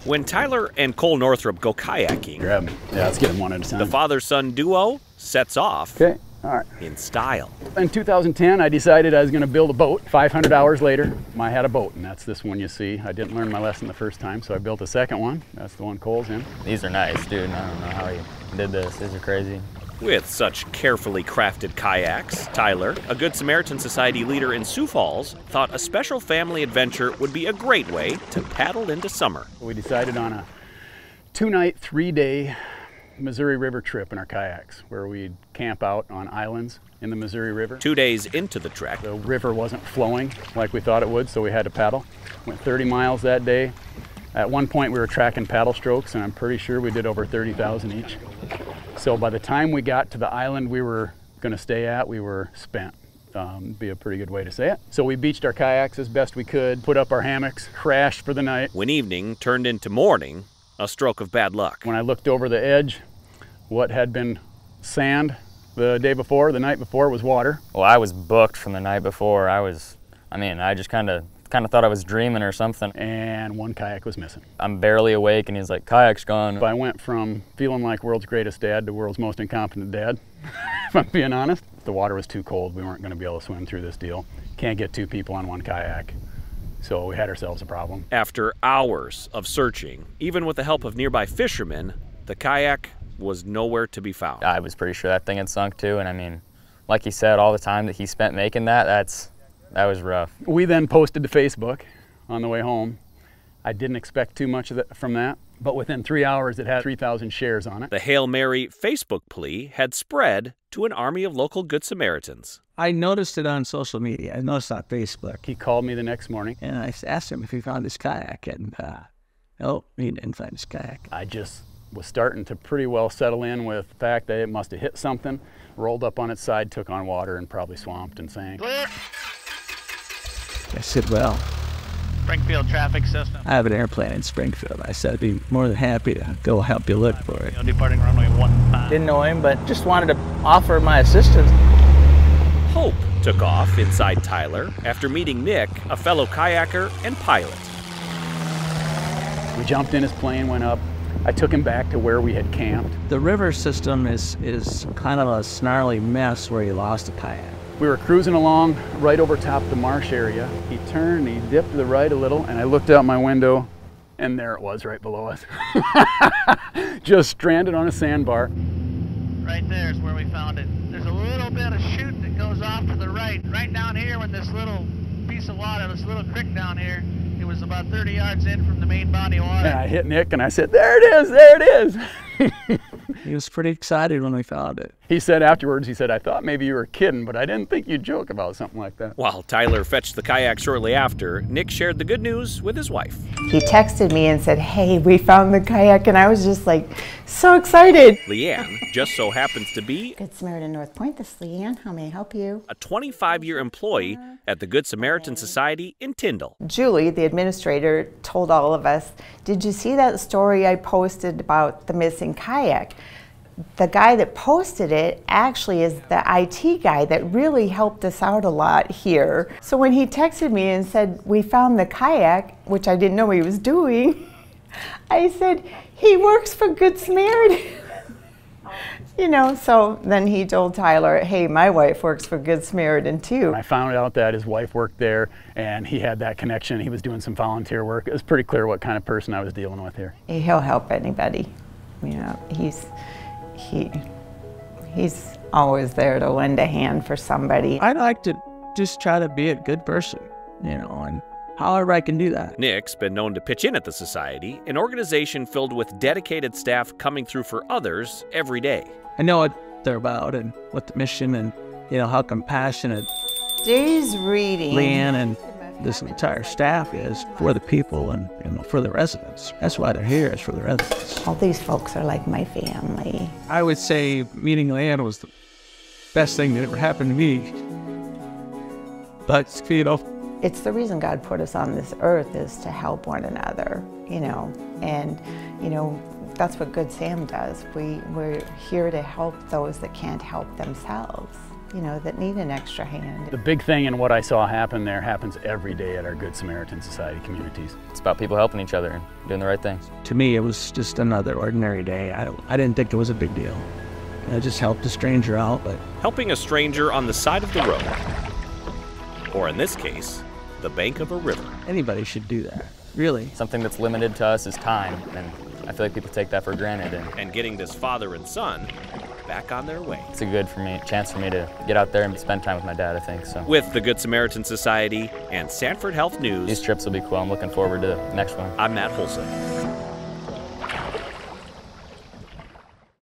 When Tyler and Cole Northrup go kayaking, grab them. Yeah, let's get them one at a time. The father-son duo sets off all right. in style. In 2010, I decided I was going to build a boat. 500 hours later, I had a boat, and that's this one you see. I didn't learn my lesson the first time, so I built a second one. That's the one Cole's in. These are nice, dude. I don't know how you did this. These are crazy. With such carefully crafted kayaks, Tyler, a Good Samaritan Society leader in Sioux Falls, thought a special family adventure would be a great way to paddle into summer. We decided on a 2-night, 3-day Missouri River trip in our kayaks, where we'd camp out on islands in the Missouri River. 2 days into the trek, the river wasn't flowing like we thought it would, so we had to paddle. Went 30 miles that day. At one point we were tracking paddle strokes, and I'm pretty sure we did over 30,000 each. So by the time we got to the island we were going to stay at, we were spent. Be a pretty good way to say it. So we beached our kayaks as best we could, put up our hammocks, crashed for the night. When evening turned into morning, a stroke of bad luck. When I looked over the edge, what had been sand the night before was water. Well, I was booked from the night before. I just kind of thought I was dreaming or something. And one kayak was missing. I'm barely awake, and he's like, kayak's gone. I went from feeling like world's greatest dad to world's most incompetent dad, if I'm being honest. The water was too cold. We weren't going to be able to swim through this deal. Can't get 2 people on one kayak. So we had ourselves a problem. After hours of searching, even with the help of nearby fishermen, the kayak was nowhere to be found. I was pretty sure that thing had sunk too, and like he said, all the time that he spent making that was rough. We then posted to Facebook on the way home. I didn't expect too much from that, but within 3 hours it had 3,000 shares on it. The Hail Mary Facebook plea had spread to an army of local Good Samaritans. I noticed it on social media. I noticed it on Facebook. He called me the next morning. And I asked him if he found his kayak, and no, he didn't find his kayak. I just was starting to pretty well settle in with the fact that it must have hit something, rolled up on its side, took on water, and probably swamped and sank. I said, well, Springfield traffic system. I have an airplane in Springfield. I said I'd be more than happy to go help you look for it. Departing runway 15. Didn't know him, but just wanted to offer my assistance. Hope took off inside Tyler after meeting Nick, a fellow kayaker and pilot. We jumped in his plane, went up. I took him back to where we had camped. The river system is kind of a snarly mess where he lost a kayak. We were cruising along right over top the marsh area. He turned, he dipped to the right a little, and I looked out my window, and there it was right below us. Just stranded on a sandbar. Right there is where we found it. There's a little bit of chute that goes off to the right down here with this little piece of water, this little creek down here. It was about 30 yards in from the main body of water. And I hit Nick and I said, there it is, there it is. He was pretty excited when we found it. He said afterwards, he said, I thought maybe you were kidding, but I didn't think you'd joke about something like that. While Tyler fetched the kayak shortly after, Nick shared the good news with his wife. He texted me and said, hey, we found the kayak, and I was just like, so excited. Leanne just so happens to be Good Samaritan North Point, this is Leanne. How may I help you? a 25-year employee at the Good Samaritan Society in Tyndall. Julie, the administrator, told all of us, did you see that story I posted about the missing kayak? The guy that posted it actually is the IT guy that really helped us out a lot here. So when he texted me and said, we found the kayak, which I didn't know he was doing, I said, he works for Good Samaritan. You know, so then he told Tyler, hey, my wife works for Good Samaritan too. I found out that his wife worked there and he had that connection. He was doing some volunteer work. It was pretty clear what kind of person I was dealing with here. He'll help anybody. You know, he's always there to lend a hand for somebody. I'd like to just try to be a good person, you know, and however I can do that. Nick's been known to pitch in at the Society, an organization filled with dedicated staff coming through for others every day. I know what they're about and what the mission and, you know, how compassionate Day's reading. Leanne and this entire staff is for the people and, you know, for the residents. That's why they're here, is for the residents. All these folks are like my family. I would say meeting Leanne was the best thing that ever happened to me. But, you know, It's the reason God put us on this earth, is to help one another, you know, and, you know, that's what Good Sam does. We're here to help those that can't help themselves. that need an extra hand. The big thing in what I saw happen there happens every day at our Good Samaritan Society communities. It's about people helping each other and doing the right things. To me, it was just another ordinary day. I didn't think it was a big deal. I just helped a stranger out, but... Helping a stranger on the side of the road, or in this case, the bank of a river. Anybody should do that, really. Something that's limited to us is time, and I feel like people take that for granted. And getting this father and son back on their way. It's a good chance for me to get out there and spend time with my dad, I think. So. With the Good Samaritan Society and Sanford Health News. These trips will be cool. I'm looking forward to the next one. I'm Matt Holson.